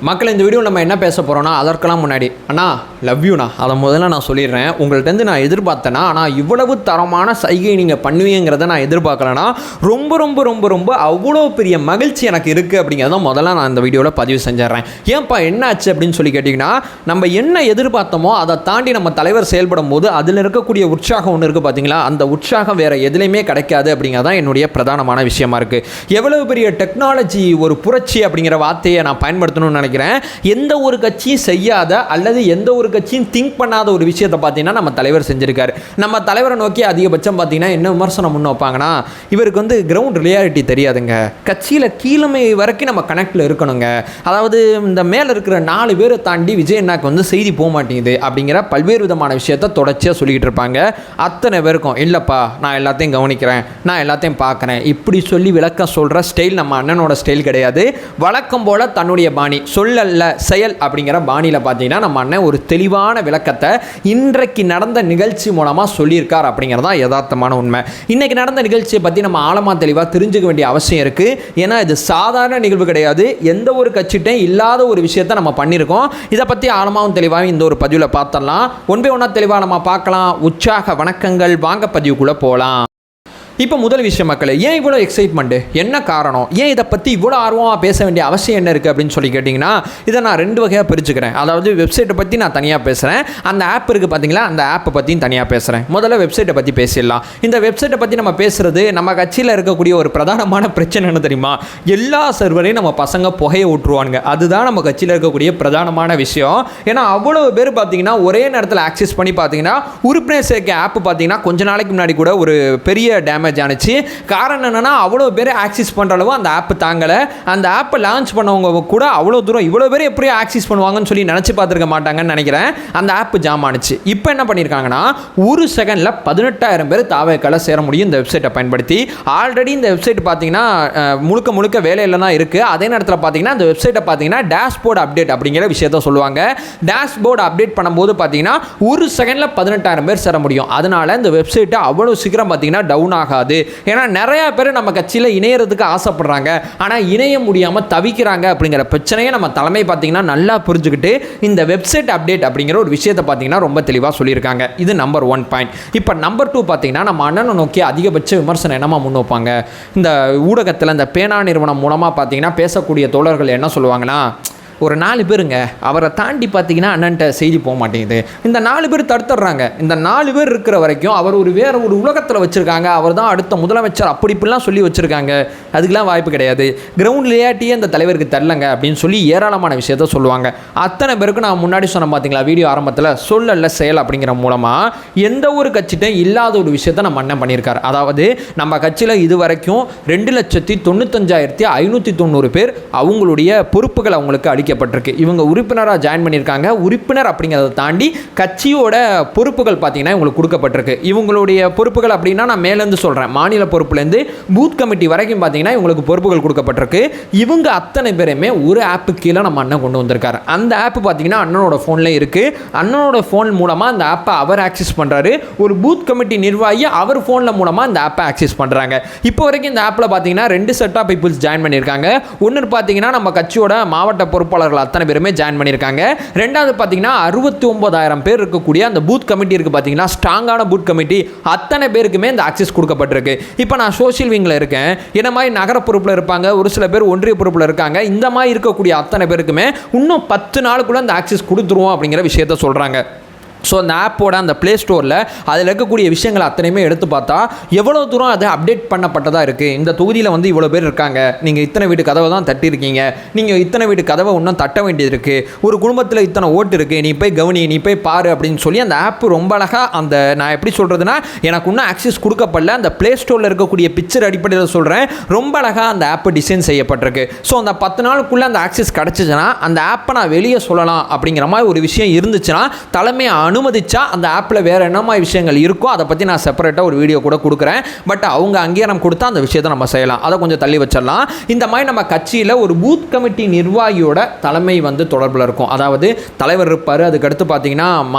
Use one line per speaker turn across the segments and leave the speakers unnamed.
மக்கள் இந்த வீடியோ நம்ம என்ன பேச போகிறோன்னா அதற்கெல்லாம் முன்னாடி அண்ணா லவ் யூண்ணா அதை முதல்ல நான் சொல்லிடுறேன். உங்கள்கிட்ட நான் எதிர்பார்த்தேன்னா ஆனால் இவ்வளவு தரமான சைகை நீங்கள் பண்ணுவீங்கிறத நான் எதிர்பார்க்கலன்னா ரொம்ப ரொம்ப ரொம்ப ரொம்ப அவ்வளோ பெரிய மகிழ்ச்சி எனக்கு இருக்குது அப்படிங்கிறத முதல்ல நான் இந்த வீடியோவில் பதிவு செஞ்சிடறேன். ஏன்ப்பா என்ன ஆச்சு அப்படின்னு சொல்லி கேட்டிங்கன்னா, நம்ம என்ன எதிர்பார்த்தோமோ அதை தாண்டி நம்ம தலைவர் செயல்படும் போது அதில் இருக்கக்கூடிய உற்சாகம் ஒன்று இருக்குது பார்த்தீங்களா, அந்த உற்சாகம் வேறு எதுலேயுமே கிடைக்காது அப்படிங்கிறதான் என்னுடைய பிரதானமான விஷயமா இருக்குது. எவ்வளவு பெரிய டெக்னாலஜி ஒரு புரட்சி அப்படிங்கிற வார்த்தையை நான் பயன்படுத்தணும்னு நினைக்கிறேன். எந்த ஒரு கட்சியும் செய்யாத அல்லது எந்த ஒரு கட்சியும் திங்க் பண்ணாத ஒரு விஷயத்தை பார்த்தீங்கன்னா நம்ம தலைவர் செஞ்சிருக்காரு. நம்ம தலைவரை நோக்கி அதிகபட்சம் பார்த்தீங்கன்னா என்ன விமர்சனம் முன்ன வைப்பாங்கன்னா, இவருக்கு கிரவுண்ட் ரியாலிட்டி தெரியாதுங்க, கட்சியில் கீழமை வரைக்கும் நம்ம கனெக்டில் இருக்கணுங்க, அதாவது இந்த மேலே இருக்கிற 4 பேரை தாண்டி விஜய் அண்ணாக்கு செய்தி போக மாட்டேங்குது அப்படிங்கிற பல்வேறு விதமான விஷயத்தை தொடர்ச்சியாக சொல்லிக்கிட்டு இருப்பாங்க. அத்தனை பேருக்கும் இல்லைப்பா நான் எல்லாத்தையும் கவனிக்கிறேன், நான் எல்லாத்தையும் பார்க்குறேன் இப்படி சொல்லி விளக்கம் சொல்கிற ஸ்டைல் நம்ம அண்ணனோட ஸ்டைல் கிடையாது. வழக்கம் போல் தன்னுடைய பாணி சொல்லல்ல செயல் அப்படிங்கிற பாணியில் பார்த்தீங்கன்னா நம்ம அண்ணன் ஒரு தெளிவான விளக்கத்தை இன்றைக்கு நடந்த நிகழ்ச்சி மூலமாக சொல்லியிருக்கார் அப்படிங்கிறதா யதார்த்தமான உண்மை. இன்றைக்கி நடந்த நிகழ்ச்சியை பற்றி நம்ம ஆழமாக தெளிவாக தெரிஞ்சுக்க வேண்டிய அவசியம் இருக்குது. ஏன்னா இது சாதாரண நிகழ்வு கிடையாது, எந்த ஒரு கட்சிட்டையும் இல்லாத ஒரு விஷயத்தை நம்ம பண்ணியிருக்கோம். இதை பற்றி ஆழமாகவும் தெளிவாகவும் இந்த ஒரு பதிவில் பார்த்தரலாம். ஒன்பே ஒன்றா தெளிவாக நம்ம பார்க்கலாம். உற்சாக வணக்கங்கள், வாங்க பதிவுக்குள்ளே போகலாம். இப்போ முதல் விஷயம் மக்களே, ஏன் இவ்வளோ எக்ஸைட்மெண்ட்டு, என்ன காரணம், ஏன் இதை பற்றி இவ்வளோ ஆர்வமாக பேச வேண்டிய அவசியம் என்ன இருக்குது அப்படின்னு சொல்லி கேட்டிங்கன்னா, இதை நான் 2 வகையாக பிரிச்சுக்கிறேன். அதாவது வெப்சைட்டை பற்றி நான் தனியாக பேசுகிறேன், அந்த ஆப் இருக்குது பார்த்தீங்களா, அந்த ஆப்பை பற்றியும் தனியாக பேசுகிறேன். முதல்ல வெப்சைட்டை பற்றி பேசிடலாம். இந்த வெப்சைட்டை பற்றி நம்ம பேசுகிறது நம்ம கட்சியில் இருக்கக்கூடிய ஒரு பிரதானமான பிரச்சனை என்ன தெரியுமா, எல்லா சர்வரையும் நம்ம பசங்க புகையை விட்டுருவானுங்க. அதுதான் நம்ம கட்சியில் இருக்கக்கூடிய பிரதானமான விஷயம். ஏன்னா அவ்வளோ பேர் பார்த்தீங்கன்னா ஒரே நேரத்தில் ஆக்சஸ் பண்ணி பார்த்தீங்கன்னா உறுப்பினர் சேர்க்கை ஆப் பார்த்தீங்கன்னா கொஞ்ச நாளைக்கு முன்னாடி கூட ஒரு பெரிய டேமேஜ் ஆனிச்சு. காரணம் என்னன்னா அவ்வளோ பேர் ஆக்சஸ் பண்ணுற அளவு அந்த ஆப் தாங்கலை. அந்த ஆப்பை லான்ச் பண்ணவங்க கூட அவ்வளோ தூரம் இவ்வளோ பேர் எப்படி ஆக்சஸ் பண்ணுவாங்கன்னு சொல்லி நினச்சி பார்த்துருக்க மாட்டாங்கன்னு நினைக்கிறேன். அந்த ஆப் ஜாம் ஆனிச்சு. இப்போ என்ன பண்ணியிருக்காங்கன்னா, ஒரு செகண்டில் 18,000 பேர் தாவேக்கால சேர முடியும் இந்த வெப்சைட்டை பயன்படுத்தி. ஆல்ரெடி இந்த வெப்சைட் பார்த்தீங்கன்னா முழுக்க முழுக்க வேலையில் தான் இருக்குது. அதே நேரத்தில் பார்த்தீங்கன்னா இந்த வெப்சைட்டை பார்த்தீங்கன்னா டேஷ்போர்டு அப்டேட் அப்படிங்கிற விஷயத்த சொல்லுவாங்க. டேஷ்போர்டு அப்டேட் பண்ணும்போது பார்த்தீங்கன்னா ஒரு செகண்டில் 18,000 பேர் சேர முடியும். அதனால இந்த வெப்சைட்டை அவ்வளோ சீக்கிரம் பார்த்தீங்கன்னா டவுன் ஆகாது. ஏன்னா நிறைய பேர் நம்ம கட்சியில் இணையறதுக்கு ஆசைப்படுறாங்க, ஆனால் இணைய முடியாமல் தவிக்கிறாங்க அப்படிங்கிற பிரச்சனையை நம்ம தலைமை பார்த்தீங்கன்னா நல்லா புரிஞ்சுக்கிட்டு இந்த வெப்சைட் அப்டேட் அப்படிங்கிற ஒரு விஷயத்தை பார்த்தீங்கன்னா ரொம்ப தெளிவாக சொல்லியிருக்காங்க. இது நம்பர் 1 பாயிண்ட். இப்போ நம்பர் 2 பார்த்தீங்கன்னா நம்ம அண்ணனை நோக்கி அதிகபட்ச விமர்சனம் என்னமா முன் வைப்பாங்க, இந்த ஊடகத்தில் இந்த பேனா நிறுவனம் மூலமாக பார்த்தீங்கன்னா பேசக்கூடிய தோழர்கள் என்ன சொல்லுவாங்கன்னா, ஒரு 4 பேருங்க அவரை தாண்டி பார்த்தீங்கன்னா அண்ணன்ட்ட செய்தி போக மாட்டேங்குது, இந்த 4 பேர் தடுத்துடுறாங்க, இந்த 4 பேர் இருக்கிற வரைக்கும் அவர் வேறு ஒரு உலகத்தில் வச்சுருக்காங்க, அவர் தான் அடுத்த முதலமைச்சர் அப்படி இப்படிலாம் சொல்லி வச்சுருக்காங்க, அதுக்கெலாம் வாய்ப்பு கிடையாது, கிரவுண்ட் ரியாலிட்டியே அந்த தலைவருக்கு தரலங்க அப்படின்னு சொல்லி ஏராளமான விஷயத்த சொல்லுவாங்க. அத்தனை பேருக்கு நான் முன்னாடி சொன்ன பார்த்தீங்களா வீடியோ ஆரம்பத்தில் சொல்லல செயல் அப்படிங்கிற மூலமாக எந்த ஒரு கட்சிட்டையும் இல்லாத ஒரு விஷயத்தை நம்ம அண்ணன் பண்ணியிருக்காரு. அதாவது நம்ம கட்சியில் இது வரைக்கும் 2,95,590 பேர் அவங்களுடைய பொறுப்புகள் அவங்களுக்கு அளிக்கப்பட்டிருக்கு. இவங்க உறுப்பினராக ஜாயின் பண்ணியிருக்காங்க. உறுப்பினர் அப்படிங்கிறத தாண்டி கட்சியோட பொறுப்புகள் பார்த்தீங்கன்னா இவங்களுக்கு கொடுக்கப்பட்டிருக்கு. இவங்களுடைய பொறுப்புகள் அப்படின்னா நான் மேலேருந்து சொல்கிறேன், மாநில பொறுப்புலேருந்து பூத் கமிட்டி வரைக்கும் பார்த்தீங்கன்னா இவங்களுக்கு பொறுப்புகள் கொடுக்கப்பட்டிருக்கு. இவங்க அத்தனை பேருமே ஒரு ஆப்பு கீழே நம்ம அண்ணன் கொண்டு வந்திருக்காரு. அந்த ஆப் பார்த்தீங்கன்னா அண்ணனோட ஃபோனில் இருக்குது. அண்ணனோட ஃபோன் மூலமாக அந்த ஆப்பை அவர் ஆக்சஸ் பண்ணுறாரு. ஒரு பூத் கமிட்டி நிர்வாகி அவர் ஃபோனில் மூலமாக இந்த ஆப்பை ஆக்சஸ் பண்ணுறாங்க. இப்போ வரைக்கும் இந்த ஆப்பில் பார்த்தீங்கன்னா 2 செட் ஆஃப் பீப்புள்ஸ் ஜாயின் பண்ணியிருக்காங்க. ஒன்று பார்த்தீங்கன்னா நம்ம கட்சியோட மாவட்ட பொறுப்பாளர்கள் அத்தனை பேருமே ஜாயின் பண்ணியிருக்காங்க. ரெண்டாவது பார்த்தீங்கன்னா 69,000 பேர் இருக்கக்கூடிய அந்த பூத் கமிட்டி இருக்குது பார்த்தீங்கன்னா, ஸ்ட்ராங்கான பூத் கமிட்டி அத்தனை பேருக்குமே இந்த ஆக்சஸ் கொடுக்கப்பட்டிருக்கு. இப்போ நான் சோஷியல் விங்கில் இருக்கேன், என்ன மாதிரி நகர பொறுப்பில் இருப்பாங்க, ஒரு சில பேர் ஒன்றிய பொறுப்பில் இருக்காங்க, இந்த மாதிரி இருக்கக்கூடிய அத்தனை பேருக்குமே இன்னும் 10 நாளுக்குள்ளே அந்த ஆக்சஸ் கொடுத்துருவோம் அப்படிங்கிற விஷயத்த சொல்கிறாங்க. ஸோ அந்த ஆப்போட அந்த ப்ளே ஸ்டோரில் அதில் இருக்கக்கூடிய விஷயங்கள் அத்தனையுமே எடுத்து பார்த்தா எவ்வளோ தூரம் அது அப்டேட் பண்ணப்பட்டதாக இருக்குது. இந்த தொகுதியில் இவ்வளோ பேர் இருக்காங்க, நீங்கள் இத்தனை வீட்டு கதவை தான் தட்டியிருக்கீங்க, நீங்கள் இத்தனை வீட்டு கதவை இன்னும் தட்ட வேண்டியது இருக்குது, ஒரு குடும்பத்தில் இத்தனை ஓட்டு இருக்குது, நீ போய் கவனி, நீ போய் பாரு அப்படின்னு சொல்லி அந்த ஆப் ரொம்ப அழகாக அந்த நான் எப்படி சொல்கிறதுனா எனக்கு இன்னும் ஆக்சஸ் கொடுக்கப்படல, அந்த ப்ளே ஸ்டோரில் இருக்கக்கூடிய பிக்சர் அடிப்படையில் சொல்கிறேன், ரொம்ப அழகாக அந்த ஆப் டிசைன் செய்யப்பட்டிருக்கு. ஸோ அந்த 10 நாளுக்குள்ளே அந்த ஆக்சஸ் கிடச்சிச்சுன்னா அந்த ஆப்பை நான் வெளியே சொல்லலாம் அப்படிங்கிற மாதிரி ஒரு விஷயம் இருந்துச்சுன்னா தலைமை அனுமதிச்சா அந்த ஆப்பில் வேறு என்ன மாதிரி விஷயங்கள் இருக்கோ அதை பற்றி நான் செப்பரேட்டாக ஒரு வீடியோ கூட கொடுக்குறேன். பட் அவங்க அங்கீகாரம் கொடுத்தா அந்த விஷயத்தை நம்ம செய்யலாம், அதை கொஞ்சம் தள்ளி வச்சிடலாம். இந்த மாதிரி நம்ம கட்சியில் ஒரு பூத் கமிட்டி நிர்வாகியோட தலைமை வந்து தொடர்பில் இருக்கும். அதாவது தலைவர் இருப்பார், அதுக்கடுத்து பார்த்தீங்கன்னா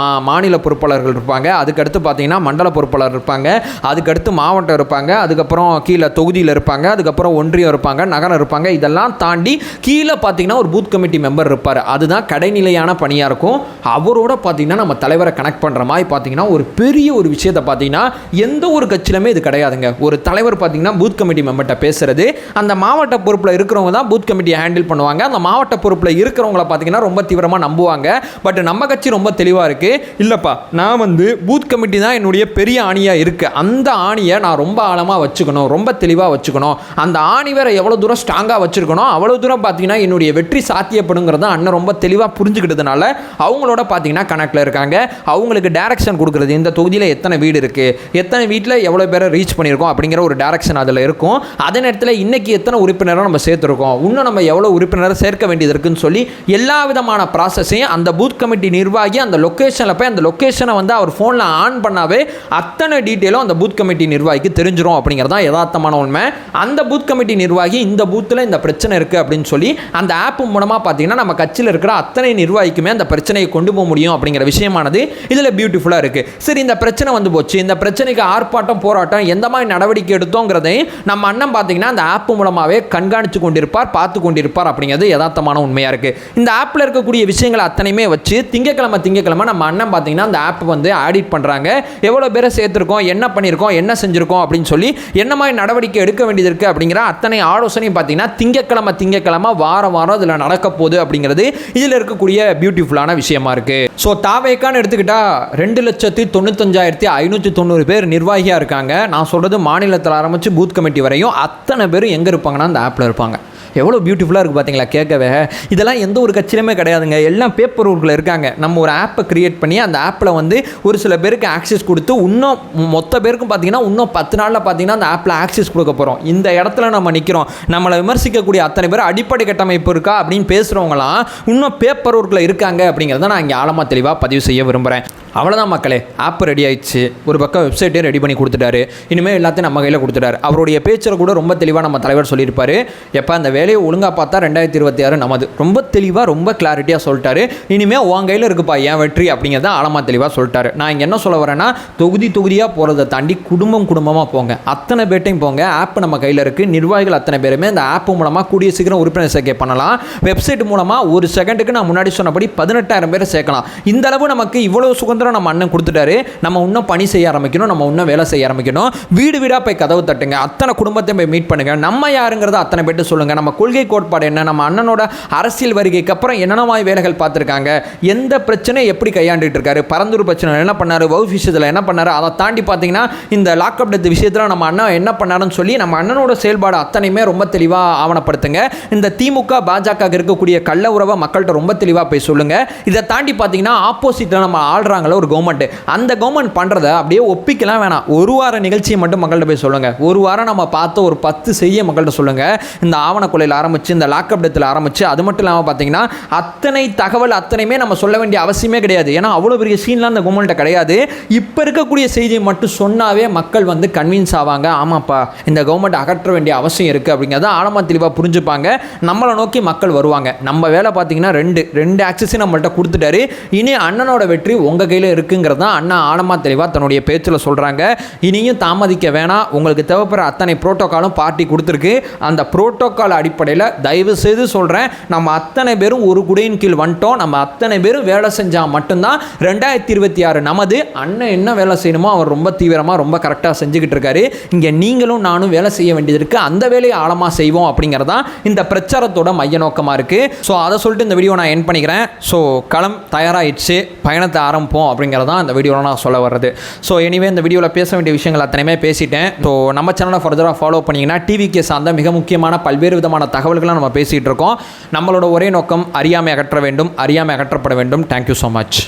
மாநில பொறுப்பாளர்கள் இருப்பாங்க, அதுக்கடுத்து பார்த்தீங்கன்னா மண்டல பொறுப்பாளர் இருப்பாங்க, அதுக்கடுத்து மாவட்டம் இருப்பாங்க, அதுக்கப்புறம் கீழே தொகுதியில் இருப்பாங்க, அதுக்கப்புறம் ஒன்றியம் இருப்பாங்க, நகரம் இருப்பாங்க. இதெல்லாம் தாண்டி கீழே பார்த்தீங்கன்னா ஒரு பூத் கமிட்டி மெம்பர் இருப்பார். அதுதான் கடைநிலையான பணியாக இருக்கும். அவரோட பார்த்தீங்கன்னா நம்ம தலைவரை கனெக்ட் பண்ணுற மாதிரி பார்த்தீங்கன்னா ஒரு பெரிய ஒரு விஷயத்தை பார்த்தீங்கன்னா எந்த ஒரு கட்சியிலுமே இது கிடையாதுங்க. ஒரு தலைவர் பார்த்தீங்கன்னா பூத் கமிட்டி மெம்பர்கிட்ட பேசுறது, அந்த மாவட்ட பொறுப்பில் இருக்கிறவங்க தான் பூத் கமிட்டியை ஹேண்டில் பண்ணுவாங்க. அந்த மாவட்ட பொறுப்பில் இருக்கிறவங்கள பார்த்தீங்கன்னா ரொம்ப தீவிரமாக நம்புவாங்க. பட் நம்ம கட்சி ரொம்ப தெளிவாக இருக்கு, இல்லைப்பா நான் வந்து பூத் கமிட்டி தான் என்னுடைய பெரிய ஆணியாக இருக்குது, அந்த ஆணியை நான் ரொம்ப ஆழமாக வச்சுக்கணும், ரொம்ப தெளிவாக வச்சுக்கணும், அந்த ஆணி வேற எவ்வளோ தூரம் ஸ்ட்ராங்காக வச்சுருக்கணும் அவ்வளோ தூரம் பார்த்தீங்கன்னா என்னுடைய வெற்றி சாத்தியப்படுங்கிறத அண்ணன் ரொம்ப தெளிவாக புரிஞ்சுக்கிட்டதுனால அவங்களோட பார்த்தீங்கன்னா கனெக்டில் இருக்காங்க. அவங்களுக்கு டைரக்ஷன் கொடுக்குறது, இந்த தொகுதியில் எத்தனை வீடு இருக்குது, எத்தனை வீட்டில் எவ்வளோ பேரை ரீச் பண்ணியிருக்கோம் அப்படிங்கிற ஒரு டைரக்ஷன் அதில் இருக்கும். அதே நேரத்தில் இன்றைக்கி எத்தனை உறுப்பினரை நம்ம சேர்த்துருக்கோம், இன்னும் நம்ம எவ்வளோ உறுப்பினரை சேர்க்க வேண்டியது இருக்குன்னு சொல்லி எல்லா விதமான ப்ராசஸையும் அந்த பூத் கமிட்டி நிர்வாகி அந்த லொக்கேஷனில் போய் அந்த லொக்கேஷனை வந்து அவர் ஃபோனில் ஆன் பண்ணாவே அத்தனை டீட்டெயிலும் அந்த பூத் கமிட்டி நிர்வாகிக்கு தெரிஞ்சிடும் அப்படிங்கிறது தான் யதார்த்தமான உண்மை. அந்த பூத் கமிட்டி நிர்வாகி இந்த பூத்தில் இந்த பிரச்சனை இருக்குது அப்படின்னு சொல்லி அந்த ஆப் மூலமாக பார்த்தீங்கன்னா நம்ம கட்சியில் இருக்கிற அத்தனை நிர்வாகிக்குமே அந்த பிரச்சனையை கொண்டு போக முடியும் அப்படிங்கிற விஷயமானது இதில் பியூட்டிஃபுல்லாக இருக்குது. சரி, இந்த பிரச்சனை வந்து போச்சு, இந்த பிரச்சனைக்கு ஆர்ப்பாட்டம் போராட்டம் எந்த மாதிரி நடவடிக்கை எடுத்தோங்கிறதையும் நம்ம அண்ணன் பார்த்தீங்கன்னா அந்த ஆப் மூலமாகவே கண்காணித்து கொண்டிருப்பார், பார்த்து கொண்டிருப்பார் அப்படிங்கிறது யதார்த்தமான உண்மையாக இருக்குது. இந்த ஆப்பில் இருக்கக்கூடிய விஷயங்களை அத்தனையுமே வச்சு திங்கக்கிழமை நம்ம அண்ணன் பார்த்தீங்கன்னா அந்த ஆப் வந்து ஆடிட் பண்ணுறாங்க. எவ்வளோ பேரை சேர்த்துருக்கோம், என்ன பண்ணியிருக்கோம், என்ன செஞ்சுருக்கோம் அப்படின்னு சொல்லி என்ன மாதிரி நடவடிக்கை எடுக்க வேண்டியது இருக்குது அப்படிங்கிற அத்தனை ஆலோசனையும் பார்த்தீங்கன்னா திங்கக்கிழமை வாரம் இதில் நடக்க போகுது அப்படிங்கிறது இதில் இருக்கக்கூடிய பியூட்டிஃபுல்லான விஷயமா இருக்குது. ஸோ தாவேக்கான்னு எடுத்துக்கிட்டா 2,95,590 பேர் நிர்வாகியாக இருக்காங்க. நான் சொல்கிறது மாநிலத்தில் ஆரம்பித்து பூத் கமிட்டி வரையும் அத்தனை பேரும் எங்கே இருப்பாங்கன்னா அந்த ஆப்பில் இருப்பாங்க. எவ்வளோ பியூட்டிஃபுல்லாக இருக்குது பார்த்தீங்களா கேட்கவே. இதெல்லாம் எந்த ஒரு கட்சியிலுமே கிடையாதுங்க, எல்லாம் பேப்பர் ஒர்க்கில் இருக்காங்க. நம்ம ஒரு ஆப்பை க்ரியேட் பண்ணி அந்த ஆப்பில் வந்து ஒரு சில பேருக்கு ஆக்சஸ் கொடுத்து இன்னும் மொத்த பேருக்கும் பார்த்தீங்கன்னா இன்னும் 10 நாளில் பார்த்தீங்கன்னா அந்த ஆப்பில் ஆக்சஸ் கொடுக்க போகிறோம். இந்த இடத்துல நம்ம நிற்கிறோம், நம்மளை விமர்சிக்கக்கூடிய அத்தனை பேர் அடிப்படை கட்டமைப்பு இருக்கா அப்படின்னு பேசுகிறவங்களாம் இன்னும் பேப்பர் ஒர்க்கில் இருக்காங்க அப்படிங்கிறத நான் இங்கே ஆழமாக தெளிவாக பதிவு செய்ய விரும்புகிறேன். அவ்வளோதான் மக்களே, ஆப் ரெடி ஆயிடுச்சு. ஒரு பக்கம் வெப்சைட்டே ரெடி பண்ணி கொடுத்துட்டாரு, இனிமேல் எல்லாத்தையும் நம்ம கையில் கொடுத்துட்டாரு. அவருடைய பேச்சில் கூட ரொம்ப தெளிவாக நம்ம தலைவர் சொல்லியிருப்பார், எப்போ அந்த வேலையை ஒழுங்காக பார்த்தா 2026 நமது, ரொம்ப தெளிவாக ரொம்ப கிளாரிட்டியாக சொல்லிட்டாரு. இனிமேல் உன் கையில் இருக்குப்பா என் வெற்றி அப்படிங்கிறத ஆழமாக தெளிவாக சொல்லிட்டாரு. நான் இங்கே என்ன சொல்ல வரேன்னா, தொகுதியாக போகிறத தாண்டி குடும்பமாக போங்க, அத்தனை பேட்டையும் போங்க. ஆப் நம்ம கையில் இருக்குது, நிர்வாகிகள் அத்தனை பேருமே இந்த ஆப் மூலமாக கூடிய சீக்கிரம் உறுப்பினர் சேர்க்கை பண்ணலாம். வெப்சைட் மூலமாக ஒரு செகண்டுக்கு நான் முன்னாடி சொன்னபடி 18,000 பேரை சேர்க்கலாம். இந்த அளவு நமக்கு இவ்வளோ சுதந்திரம் நம்ம அண்ணன் கொடுத்துட்டாரு. நம்ம இன்னும் பணி செய்ய ஆரம்பிக்கணும், நம்ம இன்னும் வேலை செய்ய ஆரம்பிக்கணும். வீடு வீடாக போய் கதவு தட்டுங்க, அத்தனை குடும்பத்தையும் போய் மீட் பண்ணுங்க. நம்ம யாருங்கிறத அத்தனை பேட்டு சொல்லுங்க. நம்ம கொள்கை கோட்பாடு என்ன, நம்ம அண்ணனோட அரசியல் வருகைக்கு அப்புறம் என்னென்ன வேலைகள் பார்த்துருக்காங்க, எந்த பிரச்சனை எப்படி கையாண்டுட்டு இருக்காரு, பரந்தூர் பிரச்சனை என்ன பண்ணாரு, வவுஃப் விஷயத்தில் என்ன பண்ணாரு, அதை தாண்டி பார்த்தீங்கன்னா இந்த லாக்அப் டெத் விஷயத்தில் நம்ம அண்ணன் என்ன பண்ணாருன்னு சொல்லி நம்ம அண்ணனோட செயல்பாடு அத்தனையுமே ரொம்ப தெளிவாக ஆவணப்படுத்துங்க. இந்த திமுக பாஜக இருக்கக்கூடிய கள்ள உறவை மக்கள்கிட்ட ரொம்ப தெளிவாக போய் சொல்லுங்க. இதை தாண்டி பார்த்தீங்கன்னா ஆப்போசிட்டில் நம்ம ஆள்றாங்க ஒரு கவர்மெண்ட், அந்த கவர்மெண்ட் பண்ணுறதை அப்படியே ஒப்பிக்கலாம் வேணாம். ஒரு வார நிகழ்ச்சியை மட்டும் மக்கள்கிட்ட போய் சொல்லுங்கள். ஒரு வாரம் நம்ம பார்த்த ஒரு 10 செய்ய மக்கள்கிட்ட சொல்லுங்கள். இந்த ஆவண கொலையில் ஆரம்பித்து இந்த லாக்அப் டெத்தில் ஆரம்பித்து அது மட்டும் இல்லாமல் பார்த்தீங்கன்னா அத்தனை தகவல் அத்தனையுமே நம்ம சொல்ல வேண்டிய அவசியமே கிடையாது. ஏன்னா அவ்வளோ பெரிய சீன்லாம் அந்த கவர்மெண்ட்டை கிடையாது. இப்போ இருக்கக்கூடிய செய்தியை மட்டும் சொன்னாவே மக்கள் வந்து கன்வின்ஸ் ஆவாங்க, ஆமாப்பா இந்த கவர்மெண்ட் அகற்ற வேண்டிய அவசியம் இருக்குது அப்படிங்கிறத ஆழமாக தெளிவாக புரிஞ்சுப்பாங்க. நம்மளை நோக்கி மக்கள் வருவாங்க. நம்ம வேலை பார்த்தீங்கன்னா ரெண்டு ஆக்சஸையும் நம்மள்கிட்ட கொடுத்துட்டாரு. இனி அண்ணனோட வெற்றி உங்கள் கையில் இருக்குங்கிறது தான் அண்ணா ஆழமாக தெளிவாக தன்னுடைய பேச்சில் சொல்கிறாங்க. இனியும் தாமதிக்க வேணாம், உங்களுக்கு தேவைப்படுற அத்தனை புரோட்டோக்காலும் பார்ட்டி கொடுத்துருக்கு. அந்த புரோட்டோக்கால் அடிப்படையில் தயவு செய்து சொல்கிறேன், நம்ம அத்தனை பேரும் ஒரு குடையின் கீழ் வந்துட்டோம். நம்ம அத்தனை பேரும் வேலை செஞ்சால் மட்டும்தான் 2026 நமது. அண்ணன் என்ன வேலை செய்யணுமோ அவர் ரொம்ப தீவிரமாக ரொம்ப கரெக்டாக செஞ்சுக்கிட்டு இருக்காரு. இங்கே நீங்களும் நானும் வேலை செய்ய வேண்டியது இருக்குது, அந்த வேலையை ஆழமாக செய்வோம் அப்படிங்கிறதான் இந்த பிரச்சாரத்தோட மைய நோக்கமாக இருக்குது. ஸோ அதை சொல்லிட்டு இந்த வீடியோ நான் என் பண்ணிக்கிறேன். ஸோ களம் தயாராகிடுச்சு, பயணத்தை ஆரம்பிப்போம் அப்படிங்கிறதான் இந்த வீடியோவில் நான் சொல்ல வர்றது. ஸோ எனிவே இந்த வீடியோவில் பேச வேண்டிய விஷயங்கள் அத்தனையுமே பேசிட்டேன். ஸோ நம்ம சேனலை ஃபர்தராக ஃபாலோ பண்ணிங்கன்னா டிவிக்கு சார்ந்த மிக முக்கியமான பல்வேறு விதமான தகவல்களை நம்ம பேசிகிட்டு இருக்கோம். நம்மளோட ஒரே நோக்கம் அறியாமை அகற்ற வேண்டும், அறியாமை அகற்றப்பட வேண்டும். Thank you so much.